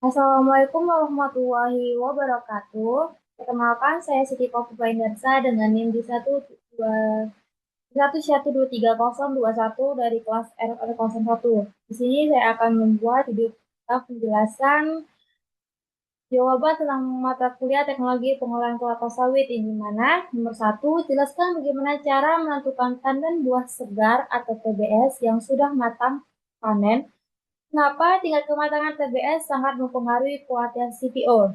Assalamualaikum warahmatullahi wabarakatuh. Perkenalkan, saya Siti Kofifa Indarsa dengan NIM di 1123021 dari kelas RR01. Di sini saya akan membuat video penjelasan jawaban tentang mata kuliah teknologi pengolahan kelapa sawit, ini mana nomor 1, jelaskan bagaimana cara menentukan tandan buah segar atau TBS yang sudah matang panen. Kenapa tingkat kematangan TBS sangat mempengaruhi kualitas CPO?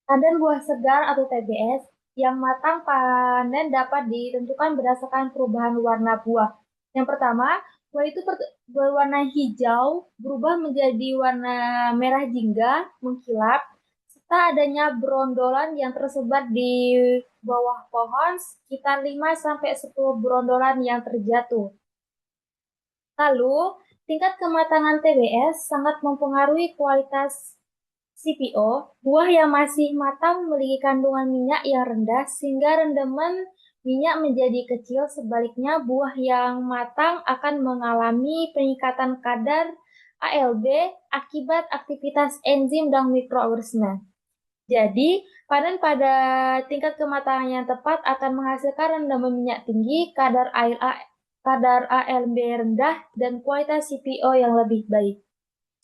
Tandan buah segar atau TBS yang matang panen dapat ditentukan berdasarkan perubahan warna buah. Yang pertama, buah itu berwarna hijau, berubah menjadi warna merah jingga, mengkilap, serta adanya brondolan yang tersebar di bawah pohon, sekitar 5-10 brondolan yang terjatuh. Lalu, tingkat kematangan TBS sangat mempengaruhi kualitas CPO. Buah yang masih matang memiliki kandungan minyak yang rendah sehingga rendaman minyak menjadi kecil. Sebaliknya, buah yang matang akan mengalami peningkatan kadar ALB akibat aktivitas enzim dan mikroorganisme. Jadi, panen pada tingkat kematangan yang tepat akan menghasilkan rendaman minyak tinggi, kadar ALB rendah, dan kualitas CPO yang lebih baik.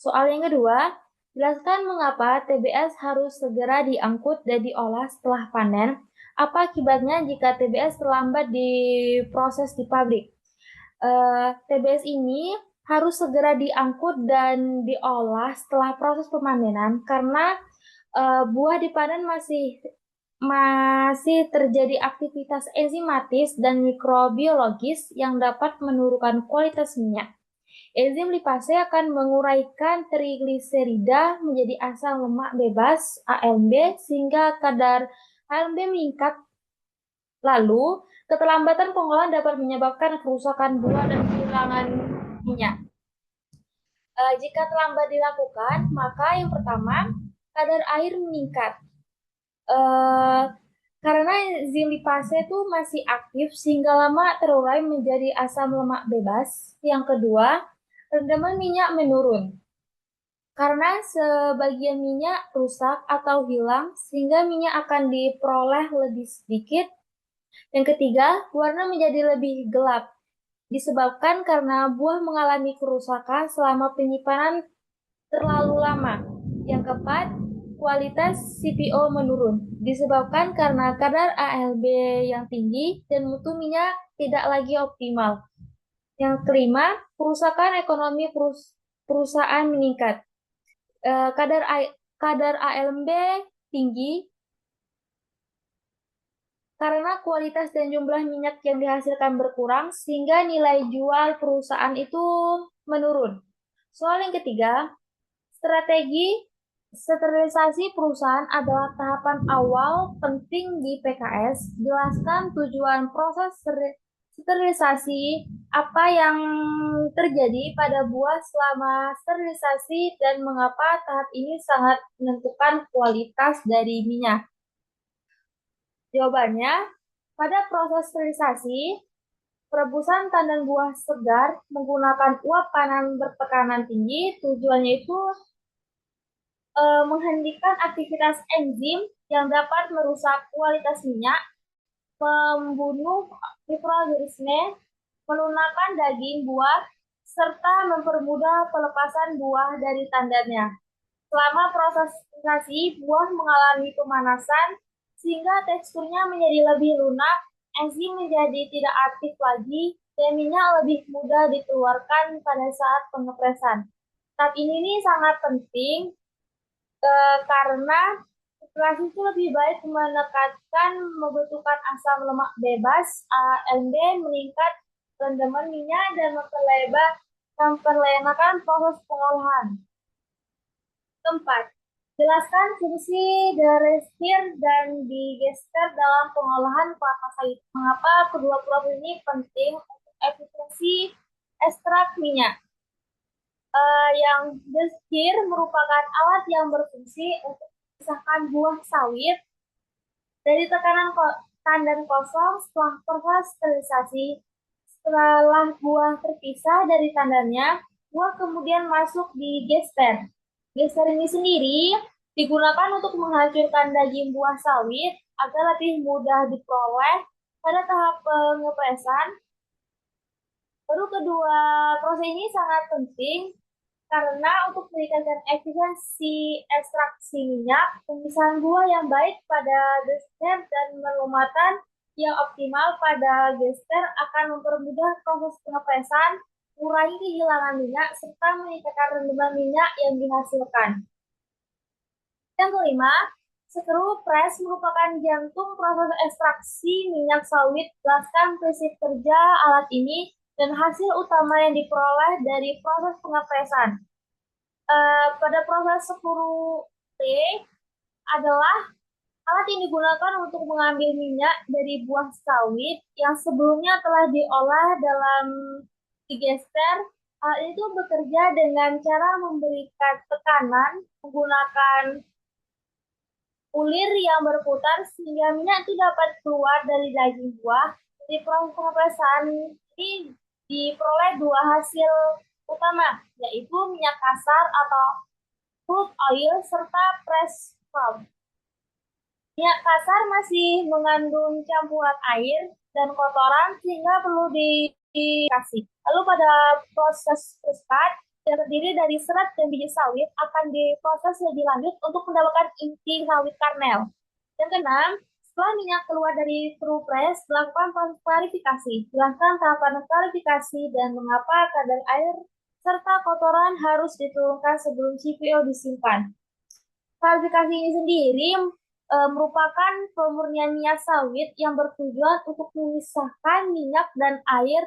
Soal yang kedua, jelaskan mengapa TBS harus segera diangkut dan diolah setelah panen. Apa akibatnya jika TBS terlambat diproses di pabrik? TBS ini harus segera diangkut dan diolah setelah proses pemanenan karena buah dipanen masih terjadi aktivitas enzimatis dan mikrobiologis yang dapat menurunkan kualitas minyak. Enzim lipase akan menguraikan trigliserida menjadi asam lemak bebas (ALB) sehingga kadar ALB meningkat. Lalu, keterlambatan pengolahan dapat menyebabkan kerusakan buah dan kehilangan minyak. Jika terlambat dilakukan, maka yang pertama, kadar air meningkat. Eh, karena enzim lipase itu masih aktif sehingga lama terurai menjadi asam lemak bebas. Yang kedua, rendaman minyak menurun karena sebagian minyak rusak atau hilang sehingga minyak akan diperoleh lebih sedikit. Yang ketiga, warna menjadi lebih gelap disebabkan karena buah mengalami kerusakan selama penyimpanan terlalu lama. Yang keempat, kualitas CPO menurun disebabkan karena kadar ALB yang tinggi dan mutu minyak tidak lagi optimal. Yang kelima, kerusakan ekonomi perusahaan meningkat. Kadar ALB tinggi karena kualitas dan jumlah minyak yang dihasilkan berkurang sehingga nilai jual perusahaan itu menurun. Soal yang ketiga, strategi sterilisasi perusahaan adalah tahapan awal penting di PKS. Jelaskan tujuan proses sterilisasi, apa yang terjadi pada buah selama sterilisasi, dan mengapa tahap ini sangat menentukan kualitas dari minyak. Jawabannya, pada proses sterilisasi, perebusan tandan buah segar menggunakan uap panas bertekanan tinggi. Tujuannya itu menghentikan aktivitas enzim yang dapat merusak kualitas minyak, membunuh mikroorganisme, melunakkan daging buah, serta mempermudah pelepasan buah dari tandannya. Selama proses fermentasi, buah mengalami pemanasan sehingga teksturnya menjadi lebih lunak, enzim menjadi tidak aktif lagi, dan minyak lebih mudah dikeluarkan pada saat pengepresan. Tahap ini nih sangat penting karena sirkulasi itu lebih baik menekankan membutuhkan asam lemak bebas ALD meningkat rendaman minyak dan memperlenakan proses pengolahan. Keempat, jelaskan fungsi direstir dan digester dalam pengolahan kelapa sawit. Mengapa kedua proses ini penting untuk efisiensi ekstrak minyak? Yang destir merupakan alat yang berfungsi untuk memisahkan buah sawit dari tekanan tandan kosong setelah proses sterilisasi. Setelah buah terpisah dari tandannya, buah kemudian masuk di gester. Gester ini sendiri digunakan untuk menghancurkan daging buah sawit agar lebih mudah diperoleh pada tahap pengepresan. Baru kedua, proses ini sangat penting karena untuk meningkatkan efisiensi ekstraksi minyak, pemisahan buah yang baik pada gester dan pengelomatan yang optimal pada gester akan mempermudah proses pengepresan, mengurangi kehilangan minyak, serta meningkatkan rendaman minyak yang dihasilkan. Yang kelima, screw press merupakan jantung proses ekstraksi minyak sawit. Jelaskan prinsip kerja alat ini dan hasil utama yang diperoleh dari proses pengepresan. Pada proses 10T adalah alat yang digunakan untuk mengambil minyak dari buah sawit yang sebelumnya telah diolah dalam digester. Hal itu bekerja dengan cara memberikan tekanan menggunakan ulir yang berputar sehingga minyak itu dapat keluar dari daging buah. Di proses pengepresan ini diperoleh dua hasil utama, yaitu minyak kasar atau crude oil serta press foam. Minyak kasar masih mengandung campuran air dan kotoran sehingga perlu dikasih. Lalu pada proses press yang terdiri dari serat dan biji sawit akan diproses lebih lanjut untuk mendapatkan inti sawit karnel. Yang keenam, setelah minyak keluar dari screw press, dilakukan proses klarifikasi. Jelaskan tahapan klarifikasi dan mengapa kadar air serta kotoran harus diturunkan sebelum CPO disimpan. Klarifikasi ini sendiri merupakan pemurnian minyak sawit yang bertujuan untuk memisahkan minyak dan air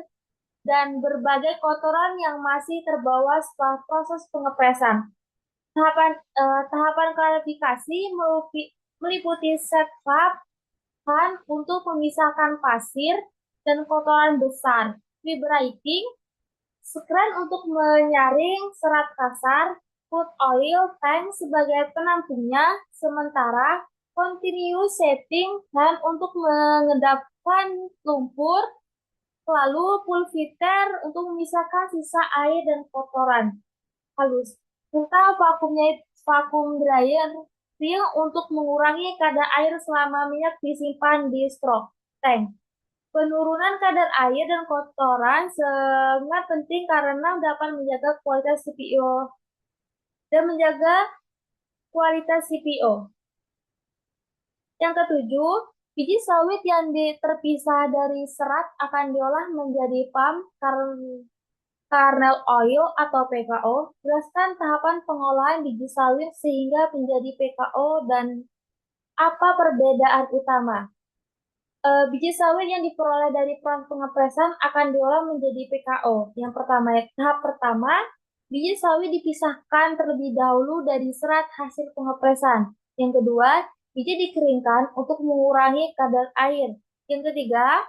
dan berbagai kotoran yang masih terbawa setelah proses pengepresan. Tahapan klarifikasi meliputi setup untuk memisahkan pasir dan kotoran besar, vibrating, skran untuk menyaring serat kasar, crude oil tank sebagai penampungnya, sementara continuous setting dan untuk mengedapkan lumpur, lalu pulviter untuk memisahkan sisa air dan kotoran halus, serta vakum dryer film untuk mengurangi kadar air selama minyak disimpan di stroke tank. Penurunan kadar air dan kotoran sangat penting karena dapat menjaga kualitas CPO dan menjaga kualitas CPO. Yang ketujuh, biji sawit yang terpisah dari serat akan diolah menjadi palm kernel oil atau PKO. Jelaskan tahapan pengolahan biji sawit sehingga menjadi PKO dan apa perbedaan utama. Biji sawit yang diperoleh dari proses pengepresan akan diolah menjadi PKO. Yang pertama, tahap pertama, biji sawit dipisahkan terlebih dahulu dari serat hasil pengepresan. Yang kedua, biji dikeringkan untuk mengurangi kadar air. Yang ketiga,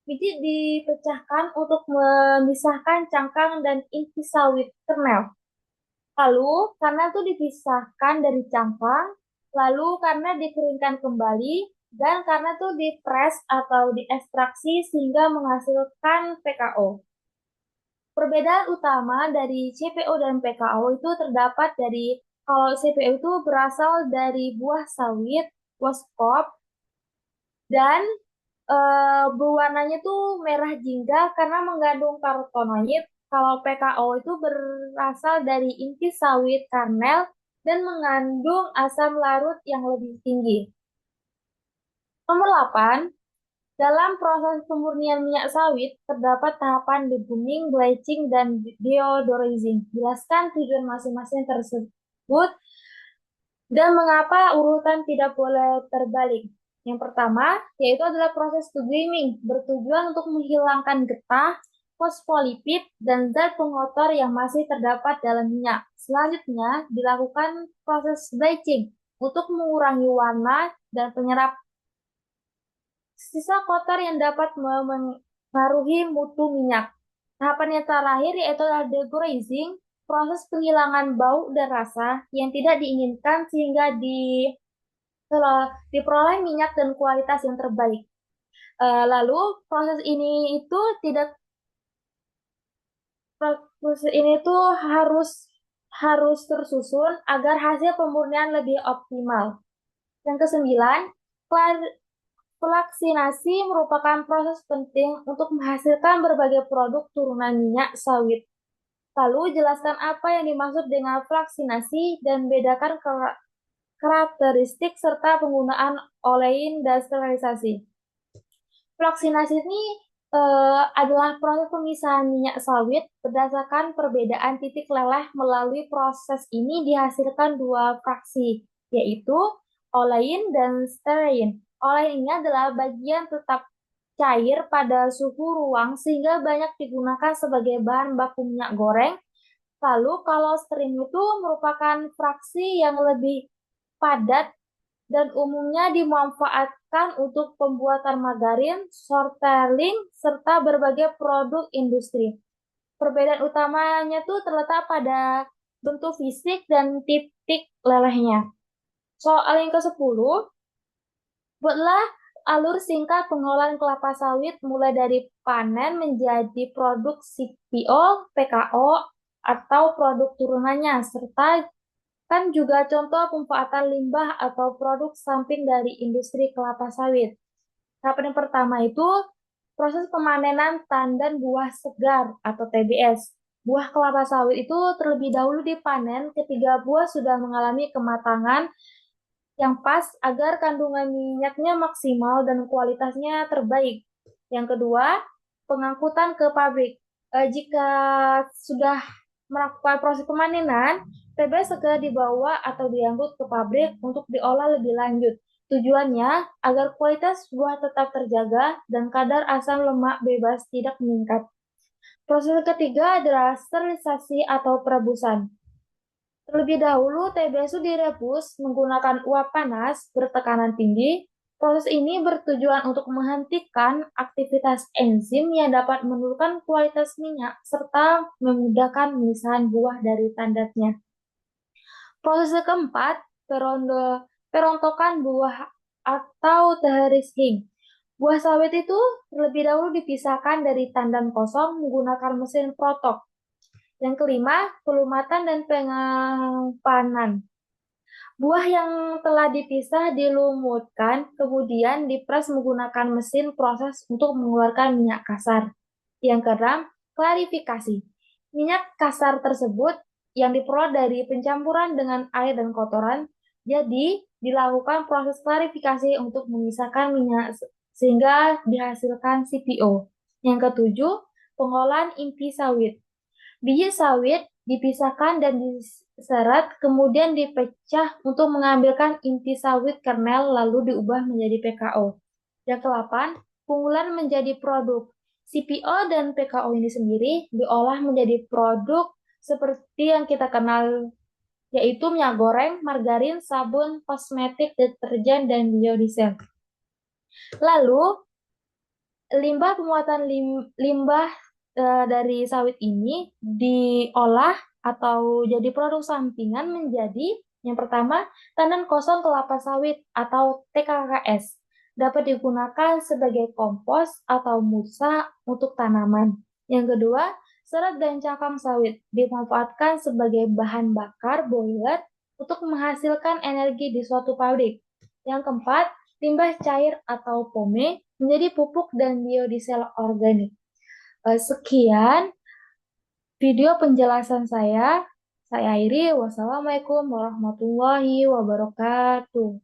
biji dipecahkan untuk memisahkan cangkang dan inti sawit kernel. Lalu, karena itu dipisahkan dari cangkang, lalu karena dikeringkan kembali, dan karena itu dipres atau diekstraksi sehingga menghasilkan PKO. Perbedaan utama dari CPO dan PKO itu terdapat dari kalau CPO itu berasal dari buah sawit, woskop, dan berwarnanya tuh merah jingga karena mengandung karotenoid. Kalau PKO itu berasal dari inti sawit karnel dan mengandung asam larut yang lebih tinggi. Nomor 8, dalam proses pemurnian minyak sawit terdapat tahapan debooming, bleaching, dan deodorizing. Jelaskan tujuan masing-masing tersebut dan mengapa urutan tidak boleh terbalik. Yang pertama, yaitu adalah proses debooming, bertujuan untuk menghilangkan getah, fosfolipid, dan zat pengotor yang masih terdapat dalam minyak. Selanjutnya, dilakukan proses bleaching untuk mengurangi warna dan penyerap sisa kotor yang dapat mempengaruhi mutu minyak. Tahapan yang terakhir yaitu adalah degreasing, proses penghilangan bau dan rasa yang tidak diinginkan sehingga diperoleh minyak dan kualitas yang terbaik. Lalu proses ini tuh harus tersusun agar hasil pemurnian lebih optimal. Yang kesembilan, flaksinasi merupakan proses penting untuk menghasilkan berbagai produk turunan minyak sawit. Lalu jelaskan apa yang dimaksud dengan flaksinasi dan bedakan karakteristik serta penggunaan olein dan sterilisasi. Flaksinasi ini adalah proses pemisahan minyak sawit berdasarkan perbedaan titik leleh. Melalui proses ini dihasilkan dua fraksi, yaitu olein dan stearin. Olein ini adalah bagian tetap cair pada suhu ruang sehingga banyak digunakan sebagai bahan baku minyak goreng. Lalu kalau stearin itu merupakan fraksi yang lebih padat dan umumnya dimanfaatkan untuk pembuatan margarin, sorteling, serta berbagai produk industri. Perbedaan utamanya tuh terletak pada bentuk fisik dan titik lelehnya. Soal yang ke-10, buatlah alur singkat pengolahan kelapa sawit mulai dari panen menjadi produk CPO, PKO, atau produk turunannya, serta kan juga contoh pemanfaatan limbah atau produk samping dari industri kelapa sawit. Tahapan yang pertama itu proses pemanenan tandan buah segar atau TBS. Buah kelapa sawit itu terlebih dahulu dipanen ketika buah sudah mengalami kematangan yang pas agar kandungan minyaknya maksimal dan kualitasnya terbaik. Yang kedua, pengangkutan ke pabrik. Jika sudah melakukan proses pemanenan, TBS segera dibawa atau diangkut ke pabrik untuk diolah lebih lanjut. Tujuannya agar kualitas buah tetap terjaga dan kadar asam lemak bebas tidak meningkat. Proses ketiga adalah sterilisasi atau perebusan. Terlebih dahulu, TBS direbus menggunakan uap panas bertekanan tinggi. Proses ini bertujuan untuk menghentikan aktivitas enzim yang dapat menurunkan kualitas minyak serta memudahkan pemisahan buah dari tandatnya. Proses keempat, perontokan buah atau thresing. Buah sawit itu terlebih dahulu dipisahkan dari tandan kosong menggunakan mesin protok. Yang kelima, pelumatan dan pengampanan. Buah yang telah dipisah dilumutkan, kemudian dipres menggunakan mesin proses untuk mengeluarkan minyak kasar. Yang keenam, klarifikasi. Minyak kasar tersebut yang diperoleh dari pencampuran dengan air dan kotoran, jadi dilakukan proses klarifikasi untuk memisahkan minyak sehingga dihasilkan CPO. Yang ketujuh, pengolahan inti sawit. Biji sawit dipisahkan dan diserat, kemudian dipecah untuk mengambilkan inti sawit kernel lalu diubah menjadi PKO. Yang ke-8, pengolahan menjadi produk. CPO dan PKO ini sendiri diolah menjadi produk seperti yang kita kenal, yaitu minyak goreng, margarin, sabun, kosmetik, deterjen, dan biodiesel. Lalu, limbah pemuatan limbah dari sawit ini diolah atau jadi produk sampingan menjadi yang pertama, tandan kosong kelapa sawit atau TKKS dapat digunakan sebagai kompos atau mulsa untuk tanaman. Yang kedua, serat dan cangkang sawit dimanfaatkan sebagai bahan bakar boiler untuk menghasilkan energi di suatu pabrik. Yang keempat, limbah cair atau pome menjadi pupuk dan biodiesel organik. Sekian video penjelasan saya. Saya akhiri. Wassalamualaikum warahmatullahi wabarakatuh.